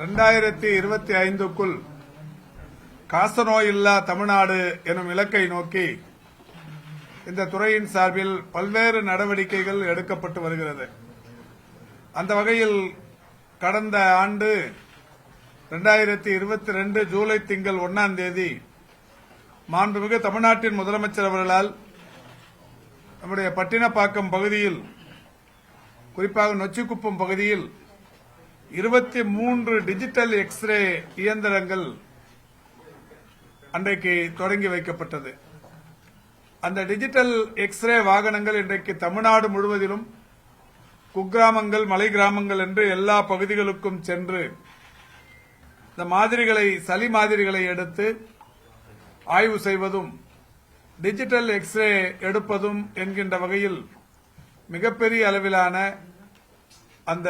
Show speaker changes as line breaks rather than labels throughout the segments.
2025க்குள் காசநோய் இல்லா தமிழ்நாடு எனும் இலக்கை நோக்கி இந்த துறையின் சார்பில் பல்வேறு நடவடிக்கைகள் எடுக்கப்பட்டு வருகிறது. அந்த வகையில் கடந்த ஆண்டு 2022 ஜூலை திங்கள் 1ஆம் தேதி மாண்புமிகு தமிழ்நாட்டின் முதலமைச்சர் அவர்களால் நம்முடைய பட்டினப்பாக்கம் பகுதியில், குறிப்பாக நொச்சிக்குப்பம் பகுதியில் 23 டிஜிட்டல் எக்ஸ்ரே இயந்திரங்கள் அன்றைக்கு தொடங்கி வைக்கப்பட்டது. அந்த டிஜிட்டல் எக்ஸ்ரே வாகனங்கள் இன்றைக்கு தமிழ்நாடு முழுவதிலும் குக்கிராமங்கள், மலை கிராமங்கள் என்று எல்லா பகுதிகளுக்கும் சென்று இந்த மாதிரிகளை, சளி மாதிரிகளை எடுத்து ஆய்வு செய்வதும் டிஜிட்டல் எக்ஸ்ரே எடுப்பதும் என்கின்ற வகையில் மிகப்பெரிய அளவிலான அந்த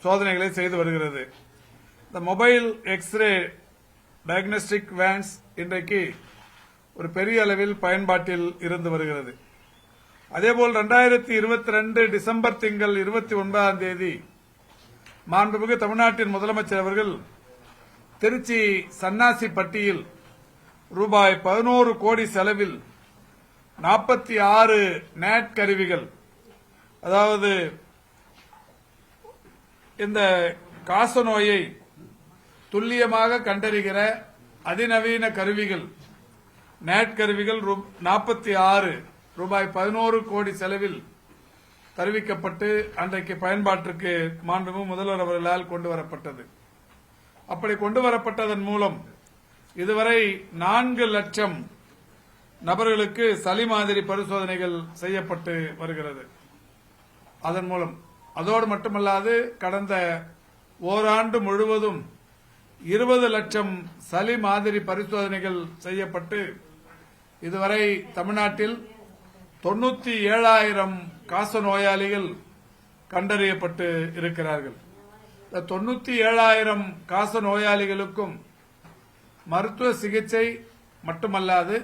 சோதனைகளை செய்து வருகிறது. இந்த மொபைல் எக்ஸ்ரே டயக்னோஸ்டிக் வேன்ஸ் இன்றைக்கு ஒரு பெரிய அளவில் பயன்பாட்டில் இருந்து வருகிறது. அதேபோல் 2022 டிசம்பர் திங்கள் 29ஆம் தேதி மாண்புமிகு தமிழ்நாட்டின் முதலமைச்சர் அவர்கள் திருச்சி சன்னாசிப்பட்டியில் ரூபாய் 11 கோடி செலவில் 46 நேட் கருவிகள், அதாவது இந்த காசநோயை துல்லியமாக கண்டறிகிற அதிநவீன கருவிகள், நேட் கருவிகள் 46 ரூபாய் 11 கோடி செலவில் தருவிக்கப்பட்டு அன்றைக்கு பயன்பாட்டிற்கு மாண்புமிகு முதல்வர் அவர்களால் கொண்டு வரப்பட்டது. அப்படி கொண்டு வரப்பட்டதன் மூலம் இதுவரை 4 லட்சம் நபர்களுக்கு சளி மாதிரி பரிசோதனைகள் செய்யப்பட்டு வருகிறது. அதன் மூலம் அதோடு மட்டுமல்லாது கடந்த ஓராண்டு முழுவதும் 20 லட்சம் சளி மாதிரி பரிசோதனைகள் செய்யப்பட்டு இதுவரை தமிழ்நாட்டில் 97,000 காச நோயாளிகள் கண்டறியப்பட்டு இருக்கிறார்கள். 97,000 காச நோயாளிகளுக்கும் மருத்துவ சிகிச்சை மட்டுமல்லாது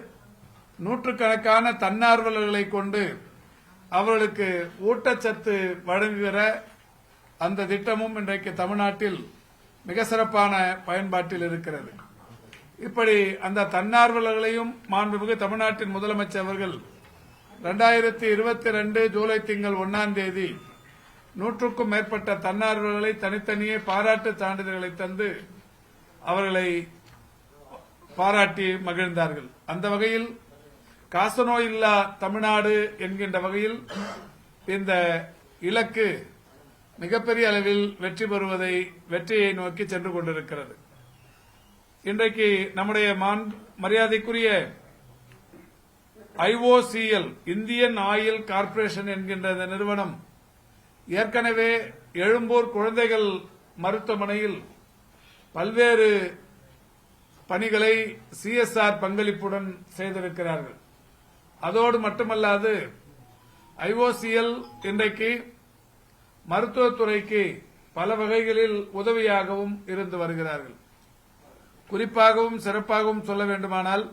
நூற்றுக்கணக்கான தன்னார்வலர்களை கொண்டு அவர்களுக்கு ஊட்டச்சத்து வழங்குகிற அந்த திட்டமும் இன்றைக்கு தமிழ்நாட்டில் மிக சிறப்பான பயன்பாட்டில் இருக்கிறது. இப்படி அந்த தன்னார்வலர்களையும் மாண்புமிகு தமிழ்நாட்டின் முதலமைச்சர் அவர்கள் 2022 ஜூலை திங்கள் 1ஆம் தேதி 100க்கும் மேற்பட்ட தன்னார்வலர்களை தனித்தனியே பாராட்டு சான்றிதழ்களை தந்து அவர்களை பாராட்டி மகிழ்ந்தார்கள். அந்த வகையில் காசநோய் இல்லா தமிழ்நாடு என்கின்ற வகையில் இந்த இலக்கு மிகப்பெரிய அளவில் வெற்றியை நோக்கி சென்று கொண்டிருக்கிறது. இன்றைக்கு நம்முடைய மரியாதைக்குரிய IOCL, இந்தியன் ஆயில் கார்ப்பரேஷன் என்கின்ற இந்த நிறுவனம் ஏற்கனவே எழும்பூர் குழந்தைகள் மருத்துவமனையில் பல்வேறு பணிகளை CSR பங்களிப்புடன் செய்திருக்கிறார்கள். அதோடு மட்டுமல்லாது IOCL இன்றைக்கு மருத்துவத்துறைக்கு பல வகைகளில் உதவியாகவும் இருந்து வருகிறார்கள். குறிப்பாகவும் சிறப்பாகவும் சொல்ல வேண்டுமானால்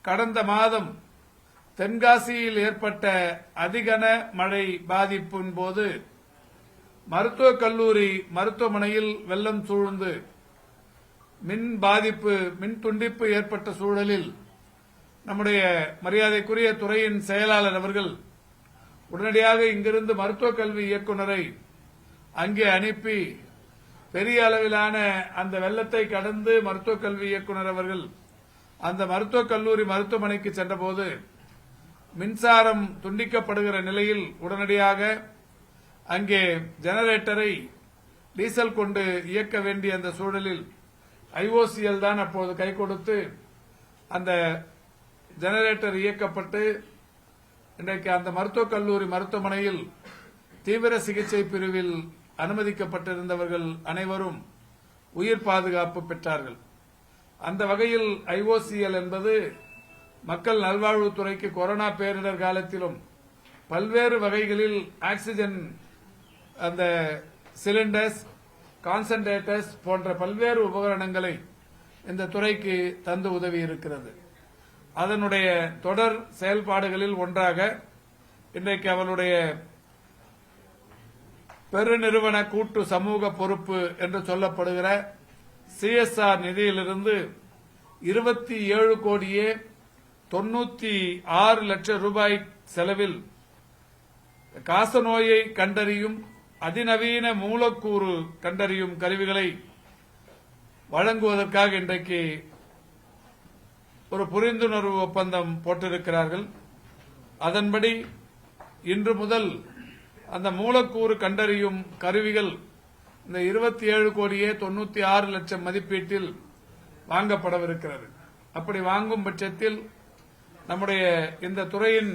கடந்த மாதம் தென்காசியில் ஏற்பட்ட அதிகன மழை பாதிப்பின் போது மருத்துவக் கல்லூரி மருத்துவமனையில் வெள்ளம் சூழ்ந்து மின் துண்டிப்பு ஏற்பட்ட சூழலில் நம்முடைய மரியாதைக்குரிய துறையின் செயலாளர் அவர்கள் உடனடியாக இங்கிருந்து மருத்துவக் கல்வி இயக்குநரை அங்கே அனுப்பி பெரிய அளவிலான அந்த வெள்ளத்தை கடந்து மருத்துவக் கல்வி இயக்குநர் அவர்கள் அந்த மருத்துவக் கல்லூரி மருத்துவமனைக்கு சென்றபோது மின்சாரம் துண்டிக்கப்படுகிற நிலையில் உடனடியாக அங்கே ஜெனரேட்டரை டீசல் கொண்டு இயக்க வேண்டிய அந்த சூழலில் IOCL தான் அப்போது கை கொடுத்து அந்த ஜெனரேட்டர் இயக்கப்பட்டு இன்றைக்கு அந்த மருத்துவக் கல்லூரி மருத்துவமனையில் தீவிர சிகிச்சை பிரிவில் அனுமதிக்கப்பட்டிருந்தவர்கள் அனைவரும் உயிர் பாதுகாப்பு பெற்றார்கள். அந்த வகையில் IOCL என்பது மக்கள் நல்வாழ்வுத்துறைக்கு கொரோனா பேரிடர் காலத்திலும் பல்வேறு வகைகளில் ஆக்சிஜன், அந்த சிலிண்டர்ஸ், கான்சன்ட்ரேட்டர்ஸ் போன்ற பல்வேறு உபகரணங்களை இந்த துறைக்கு தந்து உதவி இருக்கிறது. அதனுடைய தொடர் செயல்பாடுகளில் ஒன்றாக இன்றைக்கு அவருடைய பெருநிறுவன கூட்டு சமூக பொறுப்பு என்று சொல்லப்படுகிற சிஎஸ்ஆர் நிதியிலிருந்து 27 கோடியே 96 லட்சம் ரூபாய் செலவில் காசநோயை கண்டறியும் அதிநவீன மூலக்கூறு கண்டறியும் கருவிகளை வழங்குவதற்காக இன்றைக்கு ஒரு புரிந்துணர்வு ஒப்பந்தம் போட்டிருக்கிறார்கள். அதன்படி இன்று முதல் அந்த மூலக்கூறு கண்டறியும் கருவிகள் இந்த 27 கோடியே 96 லட்சம் மதிப்பீட்டில் வாங்கப்படவிருக்கிறது. அப்படி வாங்கும் பட்சத்தில் நம்முடைய இந்த துறையின்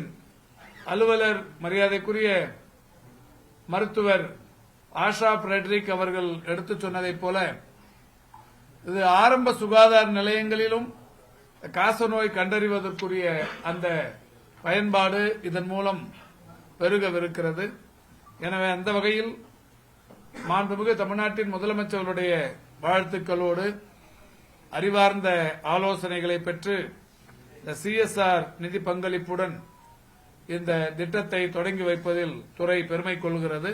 அலுவலர் மரியாதைக்குரிய மருத்துவர் ஆஷா பிரெட்ரிக் அவர்கள் எடுத்துச் சொன்னதைப் போல இது ஆரம்ப சுகாதார நிலையங்களிலும் காசநோய் கண்டறிவதற்குரிய அந்த பயன்பாடு இதன் மூலம் பெருகவிருக்கிறது. எனவே அந்த வகையில் மாண்புமிகு தமிழ்நாட்டின் முதலமைச்சர்களுடைய வாழ்த்துக்களோடு அறிவார்ந்த ஆலோசனைகளை பெற்று இந்த சிஎஸ்ஆர் நிதி பங்களிப்புடன் இந்த திட்டத்தை தொடங்கி வைப்பதில் துறை பெருமை கொள்கிறது.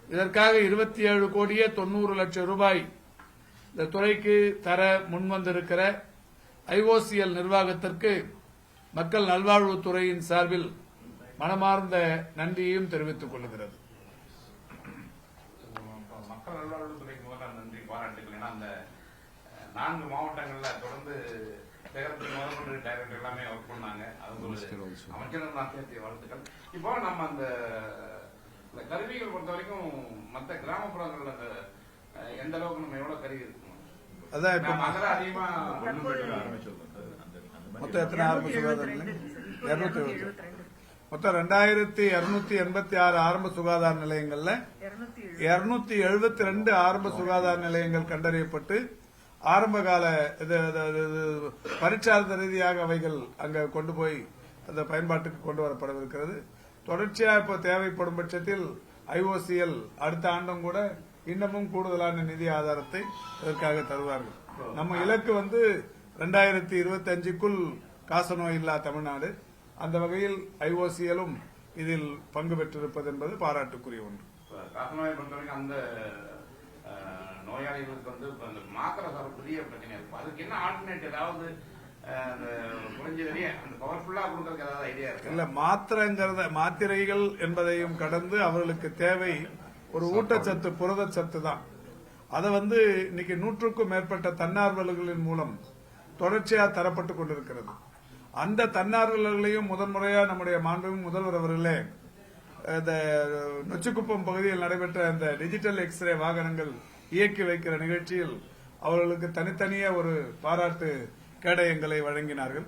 இதற்காக 27 கோடியே 90 லட்சம் ரூபாய் இந்த துறைக்கு தர முன்வந்திருக்கிற ஐஓசிஎல் நிர்வாகத்திற்கு மக்கள் நல்வாழ்வுத்துறையின் சார்பில் மனமார்ந்த நன்றியையும் தெரிவித்துக் கொள்கிறது.
மக்கள் நல்வாழ்வுத்துறைக்கு முதல்ல நன்றி பாராட்டுகள். ஏன்னா அந்த 4 மாவட்டங்களில் தொடர்ந்து முதல்வர் டைரக்டர் எல்லாமே ஒர்க் பண்ணாங்க. அது அமைச்சர்கள் நான் சேர்த்திய வாழ்த்துக்கள். இப்போ நம்ம அந்த கருவிகள் பொறுத்த வரைக்கும் மற்ற கிராமப்புறங்கள்ல அந்த எந்த அளவுக்கு நம்ம எவ்வளவு கருவி இருக்கு?
அதான் இப்ப
அதிகமா
மொத்தம் எத்தனை ஆரம்ப சுகாதார நிலையம்? 270. மொத்தம் 2286 ஆரம்ப சுகாதார நிலையங்கள்ல 272 ஆரம்ப சுகாதார நிலையங்கள் கண்டறியப்பட்டு ஆரம்ப கால பரீட்சார்த்த ரீதியாக அவைகள் அங்க கொண்டு போய் அந்த பயன்பாட்டுக்கு கொண்டு வரப்படவிருக்கிறது. தொடர்ச்சியா இப்ப தேவைப்படும் பட்சத்தில் ஐஓசிஎல் அடுத்த ஆண்டும் கூட இன்னமும் கூடுதலான நிதி ஆதாரத்தை இதற்காக தருவார்கள். நம்ம இலக்கு 2025க்குள் காசநோய் இல்லா தமிழ்நாடு. அந்த வகையில் ஐஓசிஎலும் இதில் பங்கு பெற்றிருப்பது என்பது பாராட்டுக்குரிய ஒன்று.
காசநோயை பொறுத்தவரைக்கும் அந்த நோயாளிகளுக்கு அந்த மாத்திரை சார் பெரிய பிரச்சனை இருக்கும். அதுக்கு என்ன ஆல்டர்னேட் ஏதாவது
இல்ல மாத்திரைகள் என்பதையும் கடந்து அவர்களுக்கு தேவை ஒரு ஊட்டச்சத்து புரதச்சத்து தான். அதை இன்னைக்கு 100க்கும் மேற்பட்ட தன்னார்வலர்களின் மூலம் தொடர்ச்சியா தரப்பட்டுக் கொண்டிருக்கிறது. அந்த தன்னார்வலர்களையும் முதன்முறையா நம்முடைய மாண்புமிகு முதல்வர் அவர்களே இந்த நொச்சிக்குப்பம் பகுதியில் நடைபெற்ற அந்த டிஜிட்டல் எக்ஸ்ரே வாகனங்கள் இயக்கி வைக்கிற நிகழ்ச்சியில் அவர்களுக்கு தனித்தனியே ஒரு பாராட்டு கேடயங்களை வழங்கினார்கள்.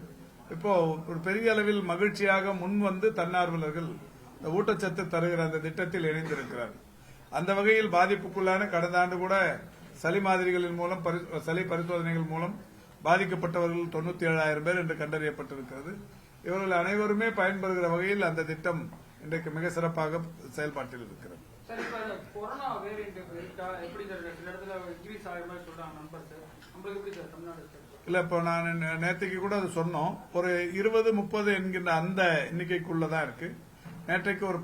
இப்போ ஒரு பெரிய அளவில் மகிழ்ச்சியாக முன்வந்து தன்னார்வலர்கள் இந்த ஊட்டச்சத்து தருகிற அந்த திட்டத்தில் இணைந்திருக்கிறார்கள். அந்த வகையில் பாதிப்புக்குள்ளான கடந்த ஆண்டு கூட சளி மாதிரிகளின் மூலம் சளி பரிசோதனைகள் மூலம் பாதிக்கப்பட்டவர்கள் 97,000 பேர் என்று கண்டறியப்பட்டிருக்கிறது. இவர்கள் அனைவருமே பயன்பெறுகிற வகையில் அந்த திட்டம் இன்றைக்கு மிக சிறப்பாக செயல்பாட்டில் இருக்கிறது. இல்ல இப்ப நான் நேற்றுக்கு கூட அது சொன்னோம். ஒரு 20-30 என்கின்ற அந்த எண்ணிக்கைக்குள்ளதான் இருக்கு. நேற்றைக்கு ஒரு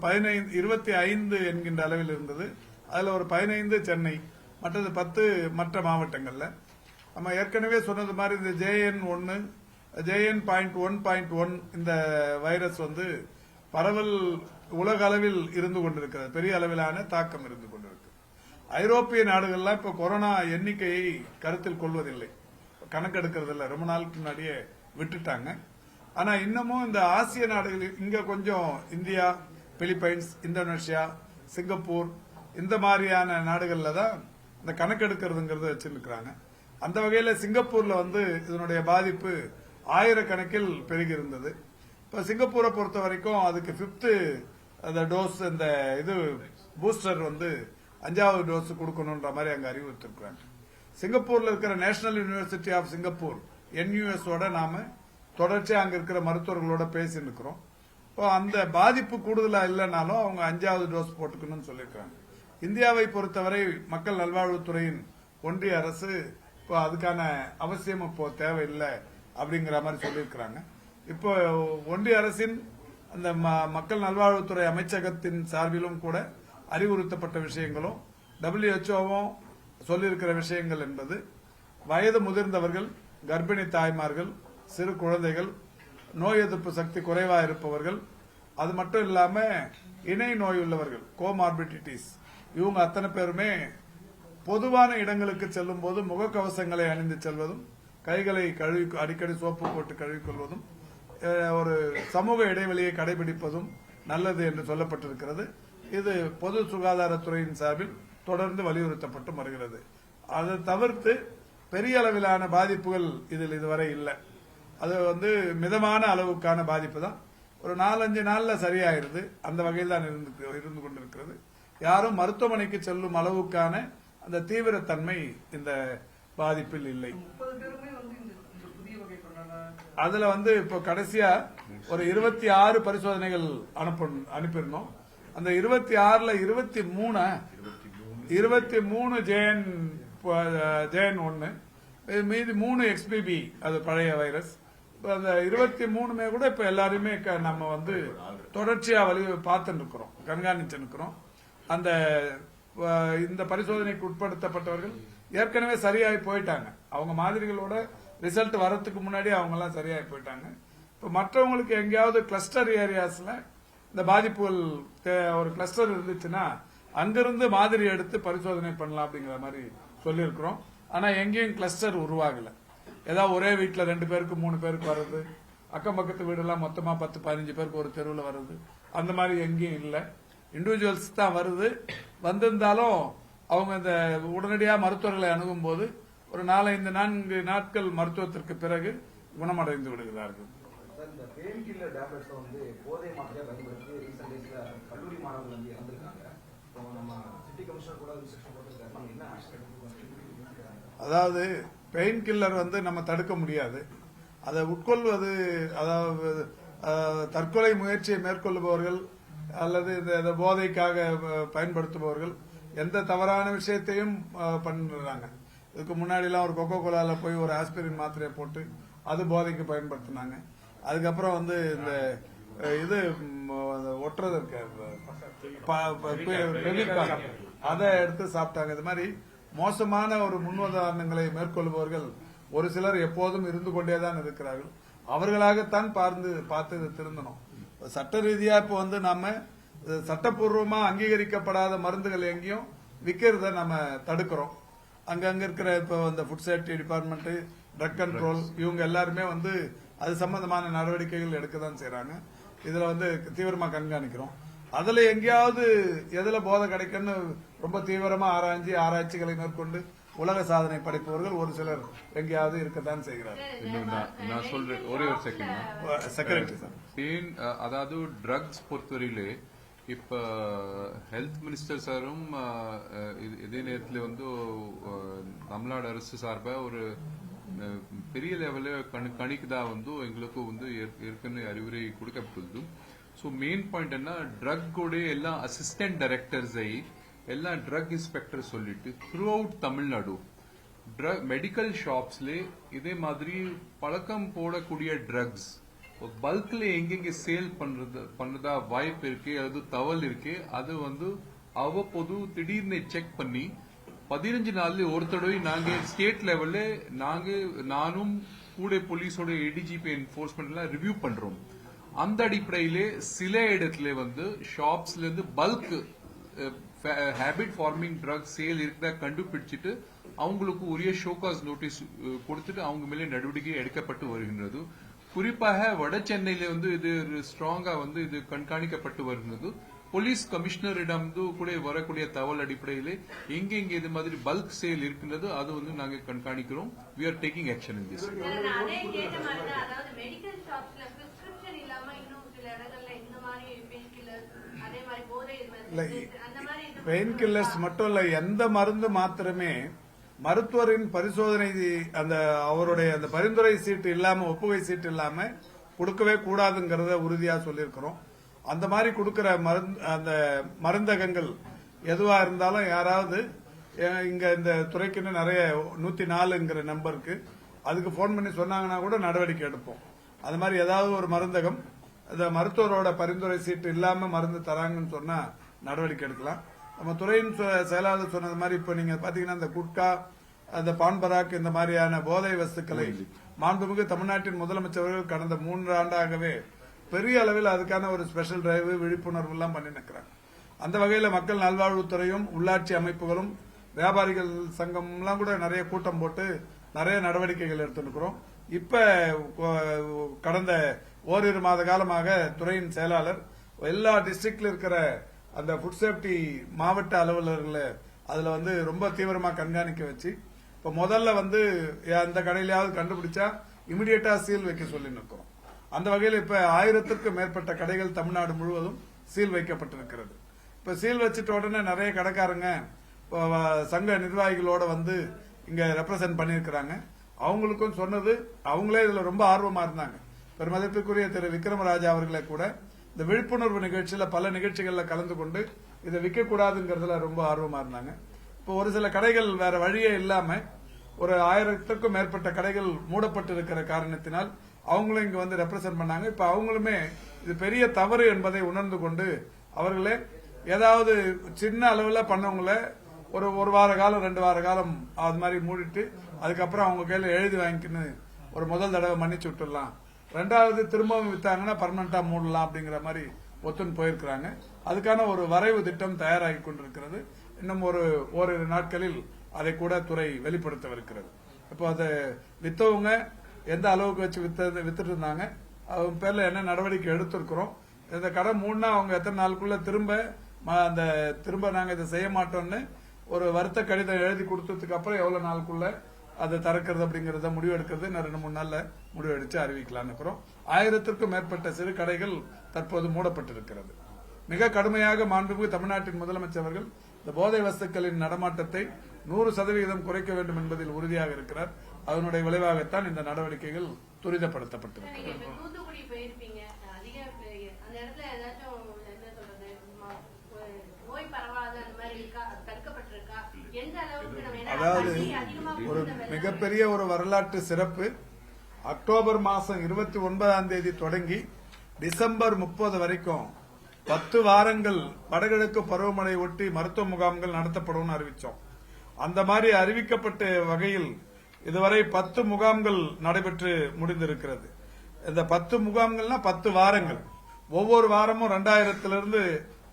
25 என்கின்ற அளவில் இருந்தது. அதுல ஒரு 15 சென்னை, மற்றது 10 மற்ற மாவட்டங்கள்ல. நம்ம ஏற்கனவே சொன்னது மாதிரி இந்த JN.1 JN.1.1 இந்த வைரஸ் பரவல் உலக அளவில் இருந்து கொண்டிருக்கிறது. பெரிய அளவிலான தாக்கம் இருந்து கொண்டிருக்கு. ஐரோப்பிய நாடுகள்லாம் இப்ப கொரோனா எண்ணிக்கையை கருத்தில் கொள்வதில்லை, கணக்கெடுக்கிறது இல்லை. ரொம்ப நாளுக்கு முன்னாடியே விட்டுட்டாங்க. ஆனா இன்னமும் இந்த ஆசிய நாடுகள் இங்க கொஞ்சம் இந்தியா, பிலிப்பைன்ஸ், இந்தோனேஷியா, சிங்கப்பூர் இந்த மாதிரியான நாடுகள்ல தான் இந்த கணக்கெடுக்கிறதுங்கிறத வச்சிருக்கிறாங்க. அந்த வகையில சிங்கப்பூர்ல இதனுடைய பாதிப்பு ஆயிரக்கணக்கில் பெருகி இருந்தது. இப்ப சிங்கப்பூரை பொறுத்த வரைக்கும் அதுக்கு 5th டோஸ் இந்த பூஸ்டர் 5வது டோஸ் கொடுக்கணும்ன்ற மாதிரி அங்க அறிவுறுத்திருக்கிறாங்க. சிங்கப்பூர்ல இருக்கிற national university of Singapore NUS நாம தொடர்ச்சியா அங்க இருக்கிற மருத்துவர்களோட பேசி இருக்கிறோம். இப்போ அந்த பாதிப்பு கூடுதலா இல்லைனாலும் அவங்க 5வது டோஸ் போட்டுக்கணும்னு சொல்லியிருக்காங்க. இந்தியாவை பொறுத்தவரை மக்கள் நல்வாழ்வுத்துறையின் ஒன்றிய அரசு இப்போ அதுக்கான அவசியம் இப்போ தேவையில்லை அப்படிங்கிற மாதிரி சொல்லியிருக்கிறாங்க. இப்போ ஒன்றிய அரசின் அந்த மக்கள் நல்வாழ்வுத்துறை அமைச்சகத்தின் சார்பிலும் கூட அறிவுறுத்தப்பட்ட விஷயங்களும் WHO-வும் சொல்லியிருக்கிற விஷயங்கள் என்பது வயது முதிர்ந்தவர்கள், கர்ப்பிணி தாய்மார்கள், சிறு குழந்தைகள், நோய் எதிர்ப்பு சக்தி குறைவாக இருப்பவர்கள், அது மட்டும் இல்லாம இணை நோய் உள்ளவர்கள், கோமார்பிடிட்டிஸ், இவங்க அத்தனை பேருமே பொதுவான இடங்களுக்கு செல்லும் போது முகக்கவசங்களை அணிந்து செல்வதும், கைகளை கழுவி அடிக்கடி சோப்பு போட்டு கழுவிக்கொள்வதும், ஒரு சமூக இடைவெளியை கடைபிடிப்பதும் நல்லது என்று சொல்லப்பட்டிருக்கிறது. இது பொது சுகாதாரத்துறையின் சார்பில் தொடர்ந்து வலியுறுத்தப்பட்டு வருகிறது. அதை தவிர்த்து பெரிய அளவிலான பாதிப்புகள் இதில் இதுவரை இல்லை. அது மிதமான அளவுக்கான பாதிப்பு தான். ஒரு 4-5 நாள்ல சரியாயிருது. அந்த வகையில் தான் இருந்து கொண்டிருக்கிறது. யாரும் மருத்துவமனைக்கு செல்லும் அளவுக்கான அந்த தீவிரத்தன்மை இந்த பாதிப்பில் இல்லை. அதுல இப்போ கடைசியா ஒரு 26 பரிசோதனைகள் அனுப்பியிருந்தோம். அந்த 26ல 23 JN1, மீதி 3 XBB, அது பழைய வைரஸ். அந்த 23மே கூட இப்ப எல்லாருமே நம்ம தொடர்ச்சியா பார்த்துட்டு இருக்கிறோம், கண்காணிச்சு இருக்கிறோம். அந்த இந்த பரிசோதனைக்கு உட்படுத்தப்பட்டவர்கள் ஏற்கனவே சரியாகி போயிட்டாங்க. அவங்க மாதிரிகளோட ரிசல்ட் வரதுக்கு முன்னாடி அவங்க எல்லாம் சரியாகி போயிட்டாங்க. இப்ப மற்றவங்களுக்கு எங்கேயாவது கிளஸ்டர் ஏரியாஸ்ல இந்த பாதிப்புகள் ஒரு கிளஸ்டர் இருந்துச்சுன்னா அங்கிருந்து மாதிரி எடுத்து பரிசோதனை பண்ணலாம் அப்படிங்கிற மாதிரி சொல்லியிருக்கிறோம். ஆனா எங்கேயும் கிளஸ்டர் உருவாகல. ஏதாவது ஒரே வீட்டுல 2 பேருக்கு 3 பேருக்கு வர்றது, அக்கம் பக்கத்து வீடெல்லாம் மொத்தமா 10-15 பேருக்கு ஒரு தெருவில் வருது, அந்த மாதிரி எங்கேயும் இல்லை. இண்டிவிஜுவல்ஸ் தான் வருது. வந்திருந்தாலும் அவங்க இந்த உடனடியாக மருத்துவர்களை அணுகும் போது ஒரு 4-5 நாட்கள் மருத்துவத்திற்கு பிறகு குணமடைந்து விடுகிறார்கள்.
இந்த பெயின் கில்லர் டேப்லெட்ஸ் போதை மாத்திரையா பயன்படுத்தி ரீசன்ட் டேஸ்ல கல்லூரி மாணவர்கள் இறந்திருக்காங்க. நம்ம சிட்டி கமிஷனர் கூட ரிஸ்ட்ரிக்ஷன் போட்டிருக்காரு. நம்ம என்ன ஆக்ஷன் எடுத்துக்கணும்?
அதாவது பெயின் கில்லர் நம்ம தடுக்க முடியாது. அதை உட்கொள்வது, அதாவது தற்கொலை முயற்சியை மேற்கொள்ளுபவர்கள் அல்லது இந்த போதைக்காக பயன்படுத்துபவர்கள் எந்த தவறான விஷயத்தையும் பண்றாங்க. இதுக்கு முன்னாடி எல்லாம் ஒரு கொக்கோ கோலால போய் ஒரு ஆஸ்பிரின் மாத்திரையை போட்டு அது போதைக்கு பயன்படுத்தினாங்க. அதுக்கப்புறம் இந்த இது ஒட்டுறது இருக்கு, அதை எடுத்து சாப்பிட்டாங்க. இது மாதிரி மோசமான ஒரு முன்னுதாரணங்களை மேற்கொள்பவர்கள் ஒரு சிலர் எப்போதும் இருந்து கொண்டேதான் இருக்கிறார்கள். அவர்களாகத்தான் பார்த்து இது திருந்தணும். சட்ட ரீதியா இப்போ நாம சட்டப்பூர்வமா அங்கீகரிக்கப்படாத மருந்துகள் எங்கேயும் விற்கிறத நம்ம தடுக்கிறோம். அங்கங்க இருக்கிற இப்போ food safety department, drug control, இவங்க எல்லாருமே அது சம்பந்தமான நடவடிக்கைகள் எடுக்க தான் செய்யறாங்க. இதுல தீவிரமா கண்காணிக்கிறோம். அதுல எங்கேயாவது எதுல போதை கிடைக்குன்னு ரொம்ப தீவிரமா ஆராய்ச்சிகளை மேற்கொண்டு உலக சாதனை படைப்பவர்கள் ஒரு சிலர் எங்கேயாவது இருக்கத்தான் செய்கிறார்கள்.
நான் சொல்றேன், ஒரே ஒரு செகண்ட். அதாவது ட்ரக்ஸ் பொறுத்தவரையிலே இப்ப ஹெல்த் மினிஸ்டர் சாரும் இதே நேரத்தில் தமிழ்நாடு அரசு சார்பா ஒரு பெரிய லெவலில் கணிக்குதா எங்களுக்கு ஏற்கனவே அறிவுரை கொடுக்கப்பட்டுள்ளது. ஸோ மெயின் பாயிண்ட் என்ன, ட்ரக்கோடைய எல்லா அசிஸ்டன்ட் டைரக்டர்ஸை எல்லாம் ட்ரக் இன்ஸ்பெக்டர் சொல்லிட்டு த்ரூ அவுட் தமிழ்நாடு மெடிக்கல் ஷாப்ஸ்ல இதே மாதிரி பழக்கம் போடக்கூடிய ட்ரக்ஸ் பல்க்ல எங்கெங்க சேல் பண்றதா வாய்ப்பு இருக்கு, அது தவல் இருக்கு, அது அவ்வப்போது திடீர்னு செக் பண்ணி 15 நாள்ல ஒரு தடவை நாங்க ஸ்டேட் லெவல்ல நானும் கூட போலீஸோட ஏடிஜிபி என்போர்ஸ்மெண்ட் எல்லாம் ரிவ்யூ பண்றோம். அந்த அடிப்படையிலே சில இடத்துல ஷாப்ஸ்ல இருந்து bulk habit forming drug sale இருக்கிறதா கண்டுபிடிச்சிட்டு அவங்களுக்கு உரிய ஷோகாஸ் நோட்டீஸ் கொடுத்துட்டு அவங்க மேலே நடவடிக்கை எடுக்கப்பட்டு வருகின்றது. குறிப்பாக வட சென்னையில இது ஸ்ட்ராங்கா இது கண்காணிக்கப்பட்டு வருகிறது. போலீஸ் கமிஷனரிடம் கூட வரக்கூடிய தகவல் அடிப்படையிலே எங்கெங்க இது மாதிரி பல்க் சேல் இருக்கின்றது அது நாங்க கண்காணிக்கிறோம். we are taking action in this.
Pain killers மட்டும் இல்ல, எந்த மருந்து மாத்திரமே மருத்துவரின் பரிசோதனை அவருடைய அந்த பரிந்துரை சீட்டு இல்லாம, ஒப்புகை சீட்டு இல்லாம கொடுக்கவே கூடாதுங்கிறத உறுதியா சொல்லியிருக்கிறோம். அந்த மாதிரி கொடுக்கிற அந்த மருந்தகங்கள் எதுவா இருந்தாலும் யாராவது இங்க இந்த துறைக்குன்னு நிறைய 104ங்கிற நம்பருக்கு அதுக்கு போன் பண்ணி சொன்னாங்கன்னா கூட நடவடிக்கை எடுப்போம். அது மாதிரி ஏதாவது ஒரு மருந்தகம் அந்த மருத்துவரோட பரிந்துரை சீட்டு இல்லாம மருந்து தராங்கன்னு சொன்னா நடவடிக்கை எடுக்கலாம். நம்ம துறையின் செயலாளர் சொன்னது மாதிரி இப்ப நீங்க பாத்தீங்கன்னா இந்த குட்கா, அந்த பான்பராக் இந்த மாதிரியான போதை வஸ்துக்களை மாண்புமிகு தமிழ்நாட்டின் முதலமைச்சர்கள் கடந்த 3 ஆண்டாகவே பெரிய அளவில் அதுக்கான ஒரு ஸ்பெஷல் டிரைவ் விழிப்புணர்வு எல்லாம் பண்ணி நிற்கிறாங்க. அந்த வகையில மக்கள் நல்வாழ்வுத்துறையும் உள்ளாட்சி அமைப்புகளும் வியாபாரிகள் சங்கம் எல்லாம் கூட நிறைய கூட்டம் போட்டு நிறைய நடவடிக்கைகள் எடுத்துருக்கிறோம். இப்ப கடந்த ஓரிரு மாத காலமாக துறையின் செயலாளர் எல்லா டிஸ்ட்ரிக்ட்ல இருக்கிற அந்த ஃபுட் சேஃப்டி மாவட்ட அலுவலர்களை அதுல ரொம்ப தீவிரமா கண்காணிக்க வச்சு இப்ப முதல்ல அந்த கடையிலாவது கண்டுபிடிச்சா இமிடியேட்டா சீல் வைக்க சொல்லி நிற்கிறோம். அந்த வகையில் இப்ப 1000க்கும் மேற்பட்ட கடைகள் தமிழ்நாடு முழுவதும் சீல் வைக்கப்பட்டிருக்கிறது. இப்ப சீல் வச்சிட்ட உடனே நிறைய கடைக்காரங்க சங்க நிர்வாகிகளோட இங்க ரெப்ரசென்ட் பண்ணிருக்கிறாங்க. அவங்களுக்கும் சொன்னது, அவங்களே இதுல ரொம்ப ஆர்வமா இருந்தாங்க. பெருமதிப்புக்குரிய திரு விக்ரமராஜா அவர்களை கூட இந்த விழிப்புணர்வு நிகழ்ச்சியில பல நிகழ்ச்சிகள்ல கலந்து கொண்டு இதை விற்க கூடாதுங்கிறதுல ரொம்ப ஆர்வமா இருந்தாங்க. இப்போ ஒரு சில கடைகள் வேற வழியே இல்லாம ஒரு 1000க்கும் மேற்பட்ட கடைகள் மூடப்பட்டு இருக்கிற காரணத்தினால் அவங்களும் இங்க ரெப்ரசென்ட் பண்ணாங்க. இப்ப அவங்களுமே இது பெரிய தவறு என்பதை உணர்ந்து கொண்டு அவர்களே ஏதாவது சின்ன அளவுல பண்ணவங்கள ஒரு வார காலம் 2 வார காலம் அது மாதிரி மூடிட்டு அதுக்கப்புறம் அவங்க கையில எழுதி வாங்கிக்கின்னு ஒரு முதல் தடவை மன்னிச்சு விட்டுடலாம், 2வது திரும்பவும் வித்தாங்கன்னா பர்மனண்டா மூடலாம் அப்படிங்கிற மாதிரி ஒத்துன்னு போயிருக்கிறாங்க. அதுக்கான ஒரு வரைவு திட்டம் தயாராகி கொண்டிருக்கிறது. இன்னும் ஓரிரு நாட்களில் அதை கூட துறை வெளிப்படுத்தவிருக்கிறது. இப்போ அதை வித்தவங்க எந்த அளவுக்கு வச்சு வித்துட்டு இருந்தாங்க, அவங்க பேர்ல என்ன நடவடிக்கை எடுத்திருக்கிறோம், இந்த கடை மூடனா அவங்க எத்தனை நாளுக்குள்ள திரும்ப நாங்க இதை செய்ய மாட்டோம்னு ஒரு வருத்த கடிதம் எழுதி கொடுத்ததுக்கு அப்புறம் எவ்வளவு நாளுக்குள்ள அதை திறக்கிறது அப்படிங்கறத முடிவு எடுக்கிறது 2-3 நாள்ல முடிவு எடுத்து அறிவிக்கலாம்னு இருக்கிறோம். 1000க்கும் மேற்பட்ட சிறு கடைகள் தற்போது மூடப்பட்டிருக்கிறது. மிக கடுமையாக மாண்புமிகு தமிழ்நாட்டின் முதலமைச்சர் அவர்கள் இந்த போதை வஸ்துக்களின் நடமாட்டத்தை 100% குறைக்க வேண்டும் என்பதில் உறுதியாக இருக்கிறார். அதனுடைய விளைவாகத்தான் இந்த நடவடிக்கைகள் துரிதப்படுத்தப்பட்டிருக்கிறது.
தூத்துக்குடி போயிருப்பீங்க, அதிக அந்த இடத்துல ஏதாச்சும் என்ன சொல்றது, நோய் பரவாத அந்த மாதிரி இருக்கா, தடுக்கப்பட்டிருக்கா, எந்த அளவுக்கு நம்ம
அதாவது ஒரு மிகப்பெரிய ஒரு வரலாற்று சிறப்பு. அக்டோபர் மாசம் 29ஆம் தேதி தொடங்கி டிசம்பர் 30 வரைக்கும் 10 வாரங்கள் வடகிழக்கு பருவமழை ஒட்டி மருத்துவ முகாம்கள் நடத்தப்படும் அறிவிச்சோம். அந்த மாதிரி அறிவிக்கப்பட்ட வகையில் இதுவரை 10 முகாம்கள் நடைபெற்று முடிந்திருக்கிறது. இந்த 10 முகாம்கள்னா 10 வாரங்கள், ஒவ்வொரு வாரமும் 2000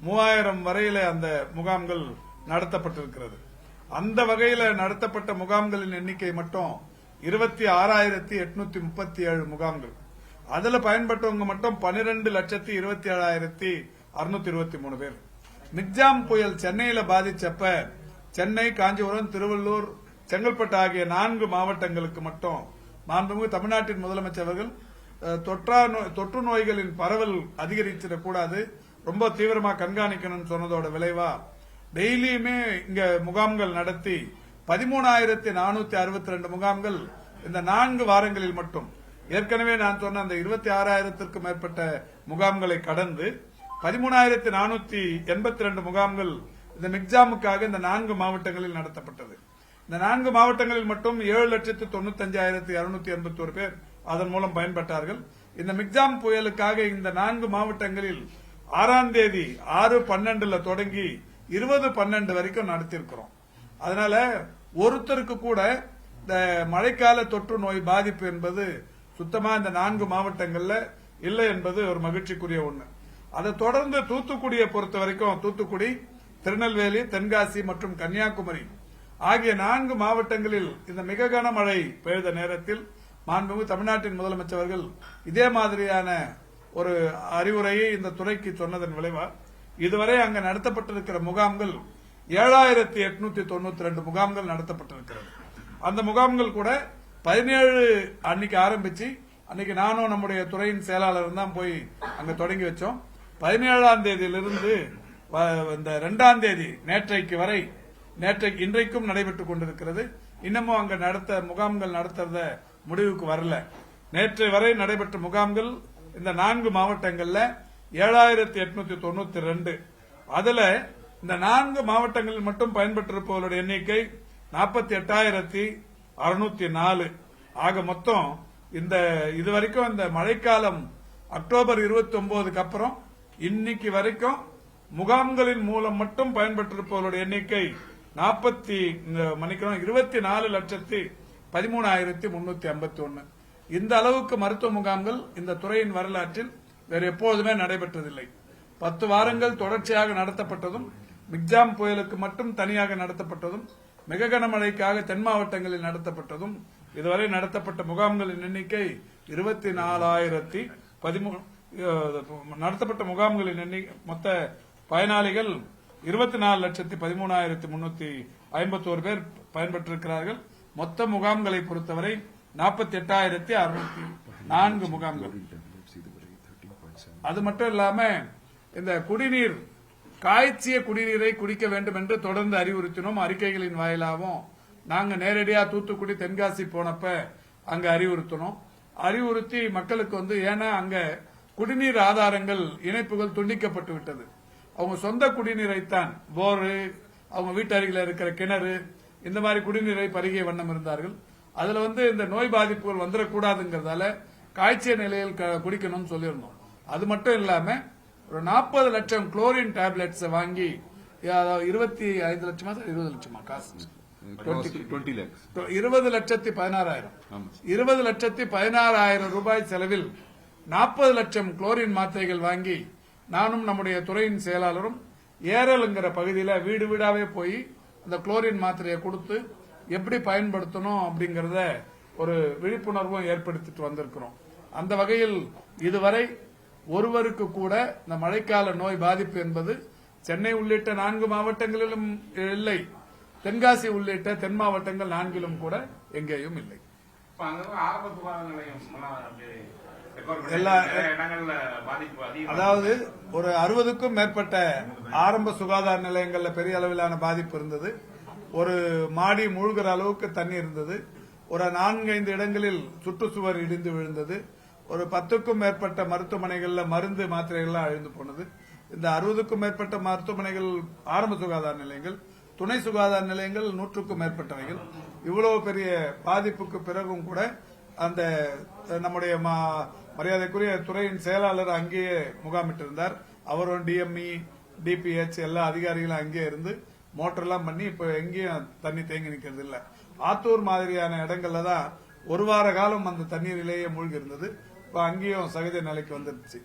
3000 வரையில அந்த முகாம்கள் நடத்தப்பட்டிருக்கிறது. அந்த வகையில நடத்தப்பட்ட முகாம்களின் எண்ணிக்கை மட்டும் 26,837 முகாம்கள். அதுல பயன்பட்டவங்க மட்டும் 12,27,623 பேர். மிக்ஜாம் புயல் சென்னையில பாதிச்சப்ப சென்னை, காஞ்சிபுரம், திருவள்ளூர், செங்கல்பட்டு ஆகிய 4 மாவட்டங்களுக்கு மட்டும் மாண்புமிகு தமிழ்நாட்டின் முதலமைச்சர் அவர்கள் தொற்று நோய்களின் பரவல் அதிகரிச்சிடக்கூடாது, ரொம்ப தீவிரமா கண்காணிக்கணும்னு சொன்னதோட விளைவா டெய்லியுமே இங்க முகாம்கள் நடத்தி 13,462 முகாம்கள் இந்த 4 வாரங்களில் மட்டும், ஏற்கனவே நான் சொன்ன அந்த 26,000க்கும் மேற்பட்ட முகாம்களை கடந்து 13,482 முகாம்கள் இந்த மிக்ஜாமுக்காக இந்த 4 மாவட்டங்களில் நடத்தப்பட்டது. இந்த 4 மாவட்டங்களில் மட்டும் 7,95,281 பேர் அதன் மூலம் பயன்பெற்றார்கள். இந்த மிக்ஜாம் புயலுக்காக இந்த 4 மாவட்டங்களில் 6ஆம் தேதி 6/12 தொடங்கி 20/12 வரைக்கும் நடத்தியிருக்கிறோம். அதனால ஒருத்தருக்கு கூட இந்த மழைக்கால தொற்று நோய் பாதிப்பு என்பது சுத்தமா இந்த 4 மாவட்டங்கள்ல இல்லை என்பது ஒரு மகிழ்ச்சிக்குரிய ஒண்ணு. அதை தொடர்ந்து தூத்துக்குடியை பொறுத்த வரைக்கும் தூத்துக்குடி, திருநெல்வேலி, தென்காசி மற்றும் கன்னியாகுமரி ஆகிய 4 மாவட்டங்களில் இந்த மிக கனமழை பெய்த நேரத்தில் மாண்புமிகு தமிழ்நாட்டின் முதலமைச்சர் அவர்கள் இதே மாதிரியான ஒரு அறிவுரையை இந்த துறைக்கு சொன்னதன் விளைவா இதுவரை அங்க நடத்தப்பட்டிருக்கிற முகாம்கள் 7,892 முகாம்கள் நடத்தப்பட்டிருக்கிறது. அந்த முகாம்கள் கூட 17 அன்னைக்கு ஆரம்பிச்சு, அன்னைக்கு நானும் நம்முடைய துறையின் செயலாளர் தான் போய் அங்க தொடங்கி வச்சோம். 17ஆம் தேதியிலிருந்து இந்த 2ஆம் தேதி நேற்றைக்கு வரை, இன்றைக்கும் நடைபெற்றுக் கொண்டிருக்கிறது. இன்னமும் அங்க முகாம்கள் நடத்துறத முடிவுக்கு வரல. நேற்று வரை நடைபெற்ற முகாம்கள் இந்த 4 மாவட்டங்கள்ல 7,892. அதுல இந்த 4 மாவட்டங்களில் மட்டும் பயன்பெற்றிருப்பவர்களுடைய எண்ணிக்கை 48,604. ஆக மொத்தம் இதுவரைக்கும் இந்த மழைக்காலம் அக்டோபர் 29க்கு அப்புறம் இன்னைக்கு வரைக்கும் முகாம்களின் மூலம் மட்டும் பயன்பெற்றிருப்பவர்களுடைய எண்ணிக்கை 24,13,13,351. இந்த அளவுக்கு மருத்துவ முகாம்கள் இந்த துறையின் வரலாற்றில் வேறு எப்போதுமே நடைபெற்றதில்லை. 10 வாரங்கள் தொடர்ச்சியாக நடத்தப்பட்டதும், மிக்ஜாம் புயலுக்கு மட்டும் தனியாக நடத்தப்பட்டதும், மிக கனமழைக்காக தென் மாவட்டங்களில் நடத்தப்பட்டதும், இதுவரை நடத்தப்பட்ட முகாம்களின் எண்ணிக்கை 24,013. நடத்தப்பட்ட முகாம்களின் எண்ணிக்கை மொத்த பயனாளிகள் 24,13,351 பேர் பயன்பெற்றிருக்கிறார்கள். மொத்த முகாம்களை பொறுத்தவரை 48,604 முகாம்கள். அது மட்டும் இல்லாம இந்த குடிநீர், காய்ச்சிய குடிநீரை குடிக்க வேண்டும் என்று தொடர்ந்து அறிவுறுத்தினோம். அறிக்கைகளின் வாயிலாகவும் நாங்க நேரடியா தூத்துக்குடி, தென்காசி போனப்ப அங்க அறிவுறுத்தி மக்களுக்கு ஏன்னா அங்க குடிநீர் ஆதாரங்கள் இணைப்புகள் துண்டிக்கப்பட்டு விட்டது. அவங்க சொந்த குடிநீரைத்தான், போரு, அவங்க வீட்டு அருகில் இருக்கிற கிணறு, இந்த மாதிரி குடிநீரை பருகிய வண்ணம் இருந்தார்கள். அதுல இந்த நோய் பாதிப்புகள் வந்துடக்கூடாதுங்கிறதால காய்ச்சிய நிலையில் குடிக்கணும்னு சொல்லியிருந்தோம். அது மட்டும் இல்லாம ஒரு 40 லட்சம் குளோரின் டேப்லெட்ஸ் வாங்கி 25 லட்சமா 20 லட்சமா காசு 20,16,000 20,16,000 ரூபாய் செலவில் 40 லட்சம் குளோரின் மாத்திரைகள் வாங்கி நானும் நம்முடைய துறையின் செயலாளரும் ஏரல்ங்கிற பகுதியில் வீடு வீடாவே போய் அந்த குளோரின் மாத்திரையை கொடுத்து எப்படி பயன்படுத்தணும் அப்படிங்கறத ஒரு விழிப்புணர்வும் ஏற்படுத்திட்டு வந்திருக்கிறோம். அந்த வகையில் இதுவரை ஒருவருக்கு கூட இந்த மழைக்கால நோய் பாதிப்பு என்பது சென்னை உள்ளிட்ட 4 மாவட்டங்களிலும் இல்லை, தென்காசி உள்ளிட்ட தென் மாவட்டங்கள் 4லும் கூட எங்கேயும் இல்லை. அதாவது ஒரு 60க்கும் மேற்பட்ட ஆரம்ப சுகாதார நிலையங்கள்ல பெரிய அளவிலான பாதிப்பு இருந்தது. ஒரு மாடி மூழ்கிற அளவுக்கு தண்ணி இருந்தது. ஒரு 4-5 இடங்களில் சுற்றுச்சுவர் இடிந்து விழுந்தது. ஒரு 10க்கும் மேற்பட்ட மருத்துவமனைகள்ல மருந்து மாத்திரைகள்லாம் அழிந்து போனது. இந்த 60க்கும் மேற்பட்ட மருத்துவமனைகள் ஆரம்ப சுகாதார நிலையங்கள், துணை சுகாதார நிலையங்கள் 100க்கும் மேற்பட்டவைகள். இவ்வளவு பெரிய பாதிப்புக்கு பிறகும் கூட அந்த நம்முடைய மரியாதைக்குரிய துறையின் செயலாளர் அங்கேயே முகாமிட்டிருந்தார். அவரும் டிஎம்இ, டிபிஎச் எல்லா அதிகாரிகளும் அங்கேயே இருந்து மோட்டர்லாம் பண்ணி இப்ப எங்கேயும் தண்ணி தேங்கி நிக்கிறது இல்ல. ஆத்தூர் மாதிரியான இடங்கள்ல தான் ஒரு வார காலம் அந்த தண்ணீரிலேயே மூழ்கி இருந்தது. இப்ப அங்கேயும் சகஜ நிலைக்கு வந்துருச்சு.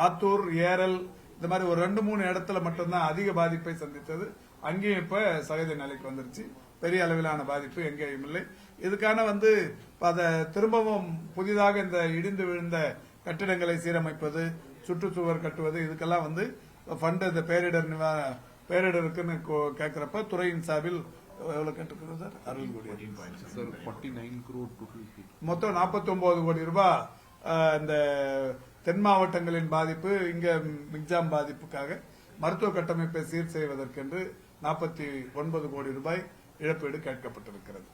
ஆத்தூர், ஏரல் இந்த மாதிரி ஒரு 2-3 இடத்துல மட்டும்தான் அதிக பாதிப்பை சந்தித்தது. அங்கேயும் இப்ப சகஜ நிலைக்கு வந்துருச்சு. பெரிய அளவிலான பாதிப்பு எங்கேயும் இல்லை. இதுக்கான அதை திரும்பவும் புதிதாக இந்த இடிந்து விழுந்த கட்டிடங்களை சீரமைப்பது, சுற்றுச்சுவர் கட்டுவது, இதுக்கெல்லாம் ஃபண்ட் இந்த பேரிடருக்குன்னு கேட்கிறப்ப துறையின் சார்பில் எவ்வளவு கேட்டுக்கிறோம் சார்? 60 கோடி, மொத்தம் 49 கோடி ரூபாய் இந்த தென் மாவட்டங்களின் பாதிப்பு, இங்க மிக்ஜாம் பாதிப்புக்காக மருத்துவ கட்டமைப்பை சீர் செய்வதற்கென்று 49 கோடி ரூபாய் இழப்பீடு கேட்கப்பட்டிருக்கிறது.